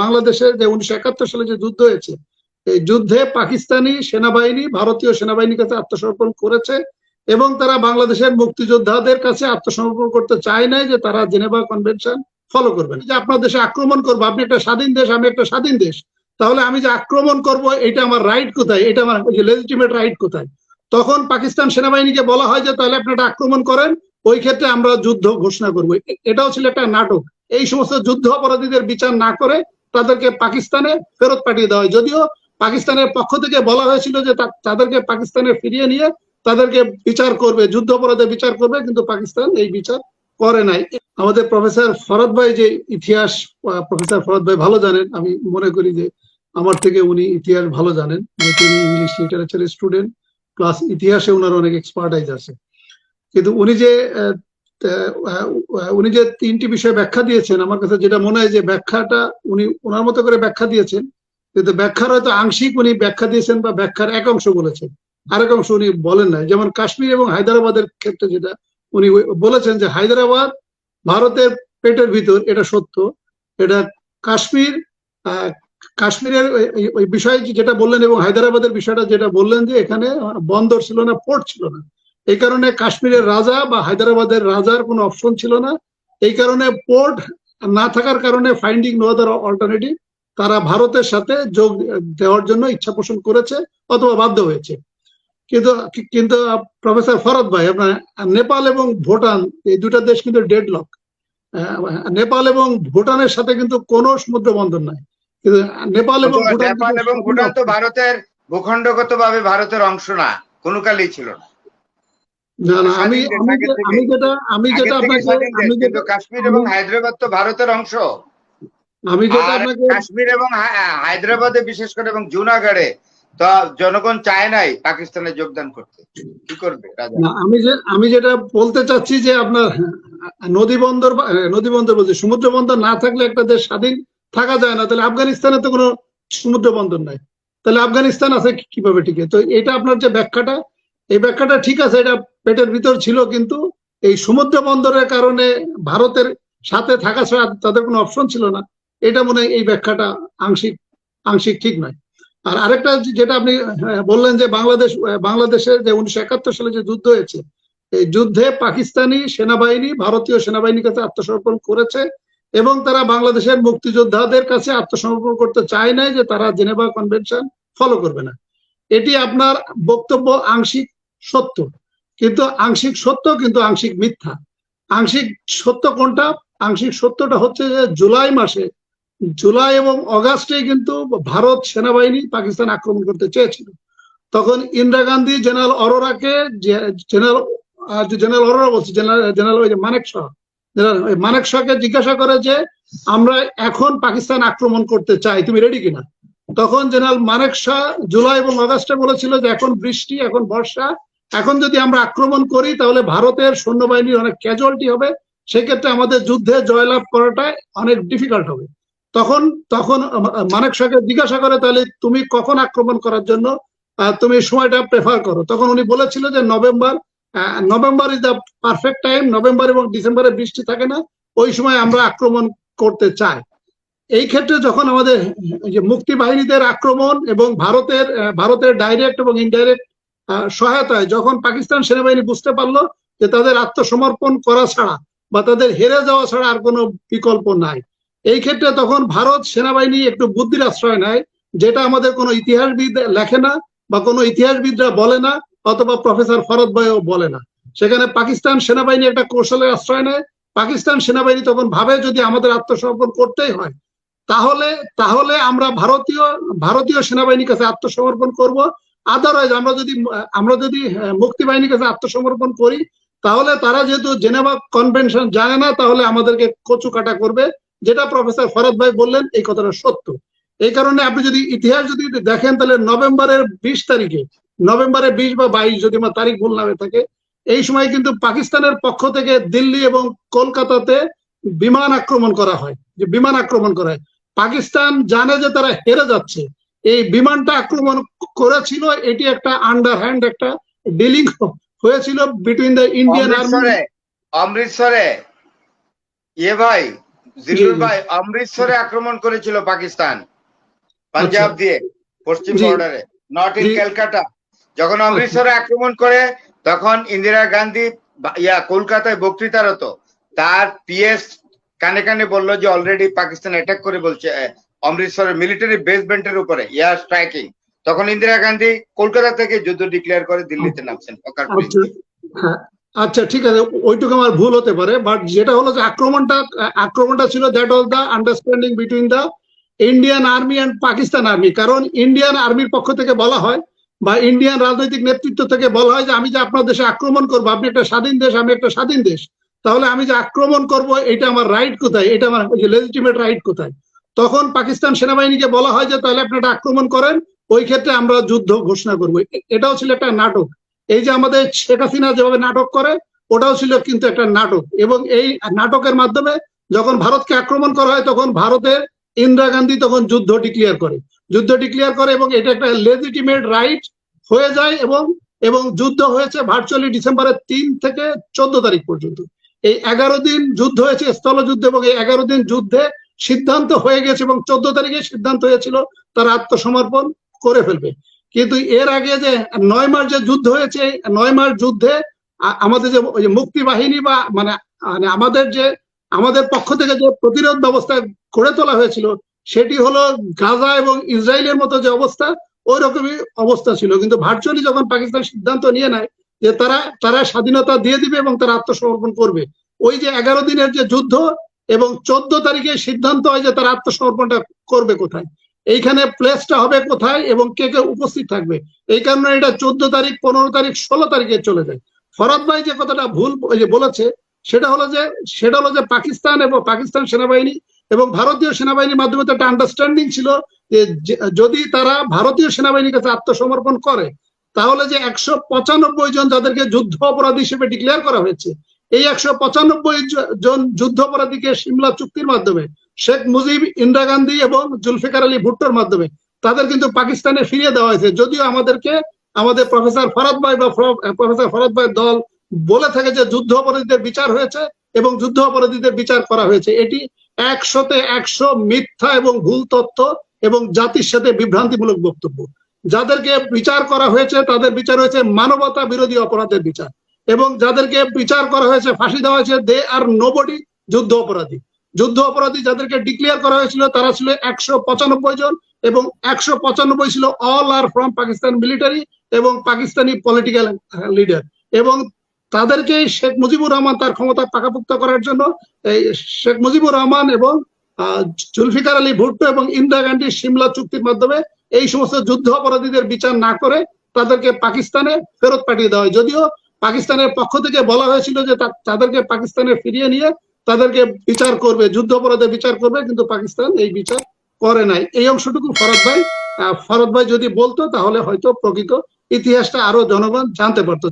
বাংলাদেশের যে 1971 সালে যে যুদ্ধ হয়েছে, এই যুদ্ধে পাকিস্তানি সেনাবাহিনী ভারতীয় সেনাবাহিনীর কাছে আত্মসমর্পণ করেছে এবং তারা বাংলাদেশের মুক্তিযোদ্ধাদের কাছে আত্মসমর্পণ করতে চায় নাই যে তারা জেনেভা কনভেনশন ফলো করবেন। যে আপনার দেশে আক্রমণ করবো, আপনি একটা স্বাধীন দেশ, আমি একটা স্বাধীন দেশ, তাহলে আমি যে আক্রমণ করব এটা আমার রাইট কোথায়, এটা আমার লেজিটিমেট রাইট কোথায়? তখন পাকিস্তান সেনাবাহিনীকে বলা হয় যে তাহলে আপনারা আক্রমণ করেন, ওই ক্ষেত্রে আমরা যুদ্ধ ঘোষণা করবো। এটাও ছিল একটা নাটক। এই সমস্ত যুদ্ধ অপরাধীদের বিচার না করে তাদেরকে পাকিস্তানে ফেরত পাঠিয়ে দেওয়া হয়। যদিও পাকিস্তানের পক্ষ থেকে বলা হয়েছিল যে তাদেরকে পাকিস্তানে ফিরিয়ে নিয়ে তাদেরকে বিচার করবে, যুদ্ধ অপরাধে বিচার করবে, কিন্তু পাকিস্তান এই বিচার করে নাই। আমাদের প্রফেসর ফরহাদ ভাই যে ইতিহাস, প্রফেসর ফরহাদ ভাই ভালো জানেন, আমি মনে করি যে আমার থেকে উনি ইতিহাস ভালো জানেন। তিনি ইংলিশ লিটারেচারের স্টুডেন্ট, প্লাস ইতিহাসে ওনার অনেক এক্সপার্টাইজ আছে। কিন্তু উনি যে তিনটি বিষয় ব্যাখ্যা দিয়েছেন, আমার কাছে যেটা মনে হয় যে ব্যাখ্যাটা উনি ওনার মতো করে ব্যাখ্যা দিয়েছেন, কিন্তু ব্যাখ্যার হয়তো আংশিক উনি ব্যাখ্যা দিয়েছেন বা ব্যাখ্যার এক অংশ বলেছেন, আরেক অংশ উনি বলেন নাই। যেমন কাশ্মীর এবং হায়দ্রাবাদের ক্ষেত্রে যেটা উনি বলেছেন যে হায়দ্রাবাদ ভারতের পেটের ভিতর, এটা সত্য। এটা কাশ্মীর, কাশ্মীরের ওই বিষয় যেটা বললেন এবং হায়দ্রাবাদের বিষয়টা যেটা বললেন যে এখানে বন্দর ছিল না, পোর্ট ছিল না, এই কারণে কাশ্মীরের রাজা বা হায়দ্রাবাদের রাজার কোনো অপশন ছিল না। এই কারণে পোর্ট না থাকার কারণে ফাইন্ডিং নো আদার অল্টারনেটিভ, তারা ভারতের সাথে যোগ দেওয়ার জন্য ইচ্ছা পোষণ করেছে অথবা বাধ্য হয়েছে। কিন্তু কিন্তু প্রফেসর ফরহাদ ভাই, আপনার নেপাল এবং ভুটান এই দুটা দেশ কিন্তু ডেডলক। নেপাল এবং ভুটানের সাথে কিন্তু কোনো সমুদ্র বন্দর নাই, কিন্তু নেপাল এবং ভুটান তো ভারতের ভূখণ্ডগতভাবে ভারতের অংশ না, কোনো কালেই ছিল না। না না, আমি যেটা আপনাকে কাশ্মীর এবং হায়দ্রাবাদ তো ভারতের অংশ। আমি যেটা আপনাকে কাশ্মীর এবং হায়দ্রাবাদে বিশেষ করে এবং জুনাগড়ে তো জনগণ চায় নাই পাকিস্তানে যোগদান করতে, কি করবে? আমি যেটা বলতে চাচ্ছি যে আপনার নদী বন্দর বলছে, সমুদ্র বন্দর না থাকলে একটা দেশ স্বাধীন থাকা যায় না। তাহলে আফগানিস্তানে তো কোনো সমুদ্র বন্দর নাই, তাহলে আফগানিস্তান আছে কিভাবে টিকে? তো এটা আপনার যে ব্যাখ্যাটা, এই ব্যাখ্যাটা ঠিক আছে, এটা পেটের ভিতর ছিল, কিন্তু এই সমুদ্র বন্দরের কারণে ভারতের সাথে থাকা ছাড়া তাদের কোনো অপশন ছিল না, এটা মনে হয় এই ব্যাখ্যাটা আংশিক ঠিক নয়। আর আরেকটা যেটা আপনি বললেন যে বাংলাদেশের যে 1971 সালে যে যুদ্ধ হয়েছে, এই যুদ্ধে পাকিস্তানি সেনাবাহিনী ভারতীয় সেনাবাহিনীর কাছে আত্মসমর্পণ করেছে এবং তারা বাংলাদেশের মুক্তিযোদ্ধাদের কাছে আত্মসমর্পণ করতে চায় নাই যে তারা জেনেভা কনভেনশন ফলো করবে না। এটি আপনার বক্তব্য আংশিক সত্য, কিন্তু আংশিক সত্য কিন্তু আংশিক মিথ্যা। আংশিক সত্য কোনটা? আংশিক সত্যটা হচ্ছে যে জুলাই এবং অগাস্টে কিন্তু ভারত সেনাবাহিনী পাকিস্তান আক্রমণ করতে চেয়েছিল। তখন ইন্দিরা গান্ধী জেনারেল অরোরাকে, জেনারেল অরোরা বলছে, জেনারেল মানেকশাকে জিজ্ঞাসা করে যে আমরা এখন পাকিস্তান আক্রমণ করতে চাই, তুমি রেডি কিনা? তখন জেনারেল মানেকশা জুলাই এবং অগাস্টে বলেছিল যে এখন বৃষ্টি, এখন বর্ষা, এখন যদি আমরা আক্রমণ করি তাহলে ভারতের সৈন্যবাহিনীর অনেক ক্যাজুয়ালিটি হবে, সেক্ষেত্রে আমাদের যুদ্ধে জয়লাভ করাটা অনেক ডিফিকাল্ট হবে। তখন মানেকশাকে জিজ্ঞাসা করে তাহলে তুমি কখন আক্রমণ করার জন্য তুমি সময়টা প্রেফার করো? তখন উনি বলেছিল যে November is the perfect time, November এবং ডিসেম্বরে বৃষ্টি থাকে না, ওই সময় আমরা আক্রমণ করতে চাই। এই ক্ষেত্রে যখন আমাদের মুক্তি বাহিনীদের আক্রমণ এবং ভারতের ডাইরেক্ট এবং ইনডাইরেক্ট সহায়তায় যখন পাকিস্তান সেনাবাহিনী বুঝতে পারলো যে তাদের আত্মসমর্পণ করা ছাড়া বা তাদের হেরে যাওয়া ছাড়া আর কোনো বিকল্প নাই, এই ক্ষেত্রে তখন ভারত সেনাবাহিনী একটু বুদ্ধির আশ্রয় নেয়, যেটা আমাদের কোনো ইতিহাসবিদ লেখে না বা কোনো ইতিহাসবিদরা বলে না, অথবা প্রফেসর ফরহাদ ভাইও বলে না। সেখানে পাকিস্তান সেনাবাহিনী একটা কৌশলের আশ্রয় নেয়। পাকিস্তান সেনাবাহিনী তখন ভাবে যদি আমাদের আত্মসমর্পণ করতেই হয় তাহলে আমরা ভারতীয় সেনাবাহিনীর কাছে আত্মসমর্পণ করব। আদারওয়াইজ আমরা যদি মুক্তি বাহিনীর কাছে আত্মসমর্পণ করি তাহলে তারা যেহেতু জেনেভা কনভেনশন জানে না, তাহলে আমাদেরকে কচু কাটা করবে। যেটা প্রফেসর ফরহাদ ভাই বললেন এই কথাটা সত্য। এই কারণে আপনি যদি ইতিহাস যদি দেখেন তাহলে নভেম্বরের 20 তারিখে, নভেম্বরের 20 বা 22 যদি আমার তারিখ ভুল না হয়ে থাকে, এই সময় কিন্তু পাকিস্তানের পক্ষ থেকে দিল্লি এবং কলকাতাতে বিমান আক্রমণ করা হয়। পাকিস্তান জানে যে তারা হেরে যাচ্ছে, এই বিমানটা আক্রমণ করেছিল। এটি একটা আন্ডারহ্যান্ড একটা ডিলিং হয়েছিল বিটুইন দ্য ইন্ডিয়ান আর্মি। অমৃতসরে ভাই জিল্লুর ভাই, অমৃতসরে আক্রমণ করেছিল পাকিস্তান পাঞ্জাব দিয়ে পশ্চিম জি। বর্ডারে, নট ইন জি। ক্যালকাটা। যখন অমৃতসরে আক্রমণ করে তখন ইন্দিরা গান্ধী কলকাতায় বক্তৃতারত, তার পিএস কানে কানে বললো যে অলরেডি পাকিস্তান অ্যাটাক করে বলছে অমৃতসরের মিলিটারি বেসমেন্টের উপরে এয়ার স্ট্রাইকিং। তখন ইন্দিরা গান্ধী কলকাতা থেকে যুদ্ধ ডিক্লেয়ার করে দিল্লিতে নামছেন। হ্যাঁ, আচ্ছা ঠিক আছে, ওইটুকু আমার ভুল হতে পারে, বাট যেটা হলো যে আক্রমণটা ছিল that was the understanding between the Indian army and Pakistan army. কারণ ইন্ডিয়ান আর্মির পক্ষ থেকে বলা হয় বা ইন্ডিয়ান রাজনৈতিক নেতৃত্ব থেকে বলা হয় যে আমি যে আপনার দেশে আক্রমণ করবো, আপনি একটা স্বাধীন দেশ, আমি একটা স্বাধীন দেশ, তাহলে আমি যে আক্রমণ করব এটা আমার রাইট কোথায়, এটা আমার লেজিটিমেট রাইট কোথায়। তখন পাকিস্তান সেনাবাহিনীকে বলা হয় যে তাহলে আপনি একটা আক্রমণ করেন, ওই ক্ষেত্রে আমরা যুদ্ধ ঘোষণা করবো। এটাও ছিল একটা নাটক। এই যে আমাদের শেখ হাসিনা যেভাবে নাটক করে, ওটাও ছিল কিন্তু একটা নাটক। এবং এই নাটকের মাধ্যমে যখন ভারতকে আক্রমণ করা হয়, তখন ভারতের ইন্দিরা গান্ধী তখন যুদ্ধ ডিক্লেয়ার করে এবং এটা একটা লেজিটিমেট রাইট হয়ে যায়। এবং যুদ্ধ হয়েছে ভার্চুয়ালি ডিসেম্বরের 3 থেকে 14 তারিখ পর্যন্ত। এই 11 দিন যুদ্ধ হয়েছে, স্থলযুদ্ধ, এবং এই 11 দিন যুদ্ধে সিদ্ধান্ত হয়ে গেছে এবং 14 তারিখে সিদ্ধান্ত হয়েছিল তারা আত্মসমর্পণ করে ফেলবে। কিন্তু এর আগে যে 9 মার্চ যে যুদ্ধ হয়েছে, 9 মার্চ যুদ্ধে আমাদের যে মুক্তি বাহিনী বা মানে আমাদের পক্ষ থেকে যে প্রতিরোধ ব্যবস্থা গড়ে তোলা হয়েছিল, সেটি হলো গাজা এবং ইসরায়েলের মতো যে অবস্থা, ওই রকমই অবস্থা ছিল। কিন্তু ভার্চুয়ালি যখন পাকিস্তান সিদ্ধান্ত নিয়ে নেয় যে তারা স্বাধীনতা দিয়ে দিবে এবং তারা আত্মসমর্পণ করবে, ওই যে 11 দিনের যে যুদ্ধ এবং 14 তারিখে সিদ্ধান্ত হয় যে তারা আত্মসমর্পণটা করবে কোথায়, এইখানে প্লেসটা হবে কোথায় এবং কে কে উপস্থিত থাকবে। এই কারণে এটা 14 তারিখ, 15 তারিখ, 16 তারিখে চলে যায়। ফরাদ ভাই যে কথাটা ভুল বলেছে, সেটা হলো যে পাকিস্তান এবং পাকিস্তান সেনাবাহিনী এবং ভারতীয় সেনাবাহিনীর মাধ্যমে তো একটা আন্ডারস্ট্যান্ডিং ছিল যে যদি তারা ভারতীয় সেনাবাহিনীর কাছে আত্মসমর্পণ করে, তাহলে যে 195 জন যাদেরকে যুদ্ধ অপরাধী হিসেবে ডিক্লেয়ার করা হয়েছে, এই 195 জন যুদ্ধ অপরাধীকে সিমলা চুক্তির মাধ্যমে শেখ মুজিব, ইন্দিরা গান্ধী এবং জুলফিকার আলী ভুট্টোর মাধ্যমে তাদের কিন্তু পাকিস্তানে ফিরিয়ে দেওয়া হয়েছে। যদিও আমাদের প্রফেসর ফরাদ ভাইয়ের দল বলে থাকে যে যুদ্ধ অপরাধীদের বিচার হয়েছে এবং যুদ্ধ অপরাধীদের বিচার করা হয়েছে। এটি 100তে 100 মিথ্যা এবং ভুল তথ্য এবং জাতির সাথে বিভ্রান্তিমূলক বক্তব্য। যাদেরকে বিচার করা হয়েছে তাদের বিচার হয়েছে মানবতা বিরোধী অপরাধের বিচার, এবং যাদেরকে বিচার করা হয়েছে, ফাঁসি দেওয়া হয়েছে, দে আর নোবডি যুদ্ধ অপরাধী যাদেরকে ডিক্লেয়ার করা হয়েছিল তারা ছিল 195 জন, এবং 195 ছিল all are from Pakistan military এবং পাকিস্তানি পলিটিক্যাল লিডার। এবং তাদেরকে শেখ মুজিবুর রহমান তার ক্ষমতা পাকাপোক্ত করার জন্য শেখ মুজিবুর রহমান এবং জুলফিকার আলী ভুট্টো এবং ইন্দিরা গান্ধী সিমলা চুক্তির মাধ্যমে এই সমস্ত যুদ্ধ অপরাধীদের বিচার না করে তাদেরকে পাকিস্তানে ফেরত পাঠিয়ে দেওয়া হয়। যদিও পাকিস্তানের পক্ষ থেকে বলা হয়েছিল যে তাদেরকে পাকিস্তানে ফিরিয়ে নিয়ে তাদেরকে বিচার করবে, যুদ্ধ অপরাধের বিচার করবে, কিন্তু পাকিস্তান এই বিচার করে নাই। এই অংশটুকু ফরাদ ভাই যদি বলতো তাহলে হয়তো প্রকৃত ইতিহাসটা আরো জনগণ জানতে পারতো।